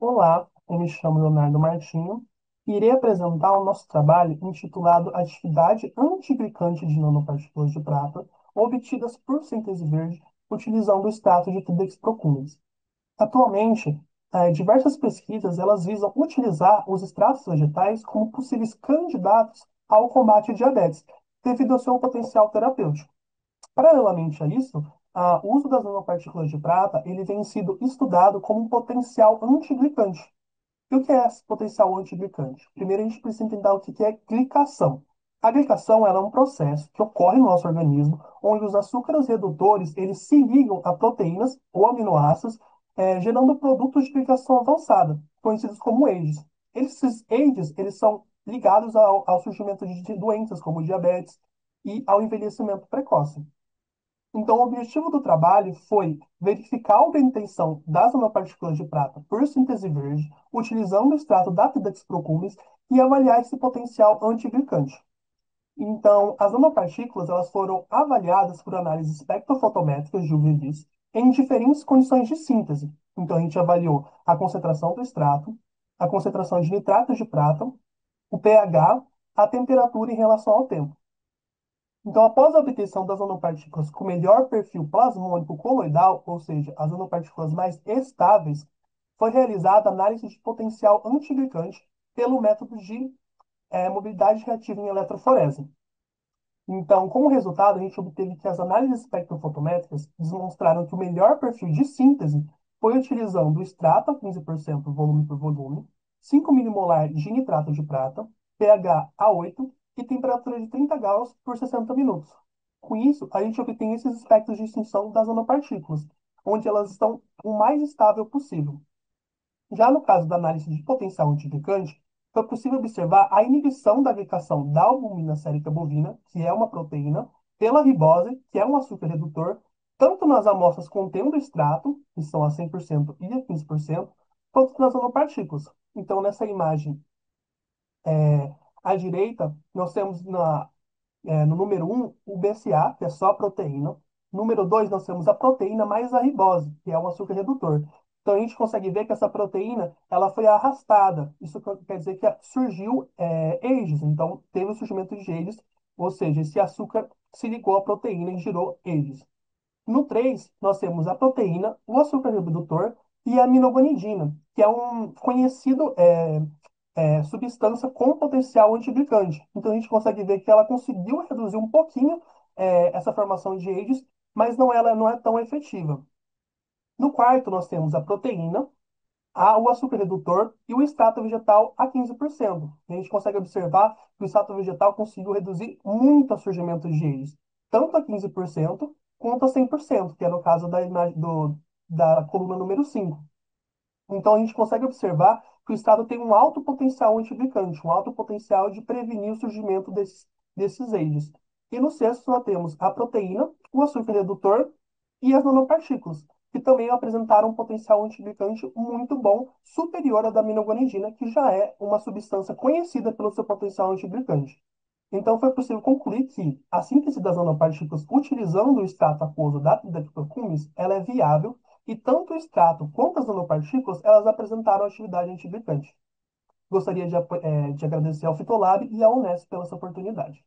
Olá, eu me chamo Leonardo Martinho e irei apresentar o nosso trabalho intitulado Atividade Antiglicante de Nanopartículas de Prata obtidas por síntese verde utilizando o extrato de Tridix procumbens. Atualmente, diversas pesquisas elas visam utilizar os extratos vegetais como possíveis candidatos ao combate à diabetes, devido ao seu potencial terapêutico. Paralelamente a isso, o uso das nanopartículas de prata ele tem sido estudado como um potencial antiglicante. E o que é esse potencial antiglicante? Primeiro, a gente precisa entender o que é glicação. A glicação ela é um processo que ocorre no nosso organismo, onde os açúcares redutores eles se ligam a proteínas ou aminoácidos, gerando produtos de glicação avançada, conhecidos como AGEs. Esses AGEs eles são ligados ao surgimento de doenças como diabetes e ao envelhecimento precoce. Então, o objetivo do trabalho foi verificar a obtenção das nanopartículas de prata por síntese verde, utilizando o extrato da Dapidex procumbens e avaliar esse potencial antiglicante. Então, as nanopartículas elas foram avaliadas por análises espectrofotométricas de UV-Vis em diferentes condições de síntese. Então, a gente avaliou a concentração do extrato, a concentração de nitrato de prata, o pH, a temperatura em relação ao tempo. Então, após a obtenção das nanopartículas com melhor perfil plasmônico coloidal, ou seja, as nanopartículas mais estáveis, foi realizada a análise de potencial antiglicante pelo método de mobilidade reativa em eletroforese. Então, como resultado, a gente obteve que as análises espectrofotométricas demonstraram que o melhor perfil de síntese foi utilizando o extrato a 15% volume por volume, 5 milimolar de nitrato de prata, pH a 8 e temperatura de 30 graus por 60 minutos. Com isso, a gente obtém esses espectros de extinção das nanopartículas, onde elas estão o mais estável possível. Já no caso da análise de potencial antiglicante, foi possível observar a inibição da glicação da albumina sérica bovina, que é uma proteína, pela ribose, que é um açúcar redutor, tanto nas amostras contendo extrato, que são a 100% e a 15%, quanto nas nanopartículas. Então, nessa imagem à direita, nós temos no número um o BCA, que é só a proteína. Número 2 nós temos a proteína mais a ribose, que é um açúcar redutor. Então, a gente consegue ver que essa proteína ela foi arrastada. Isso quer dizer que surgiu AGEs. Então, teve o surgimento de AGEs, ou seja, esse açúcar se ligou à proteína e gerou AGEs. No 3 nós temos a proteína, o açúcar redutor e a aminoguanidina, que é um conhecido substância com potencial antiglicante. Então a gente consegue ver que ela conseguiu reduzir um pouquinho essa formação de AGEs, mas ela não é tão efetiva. No quarto, nós temos a proteína, o açúcar redutor e o extrato vegetal a 15%. E a gente consegue observar que o extrato vegetal conseguiu reduzir muito o surgimento de AGEs, tanto a 15% quanto a 100%, que é no caso da coluna número 5. Então, a gente consegue observar que o estado tem um alto potencial antiglicante, um alto potencial de prevenir o surgimento desses agents. E no sexto, nós temos a proteína, o açúcar redutor e as nanopartículas, que também apresentaram um potencial antiglicante muito bom, superior à da aminoguanidina, que já é uma substância conhecida pelo seu potencial antiglicante. Então, foi possível concluir que a síntese das nanopartículas utilizando o extrato aquoso da Dactylocumis, ela é viável e tanto o extrato quanto as nanopartículas, elas apresentaram atividade antiglicante. Gostaria de agradecer ao Fitolab e à Unesp pela essa oportunidade.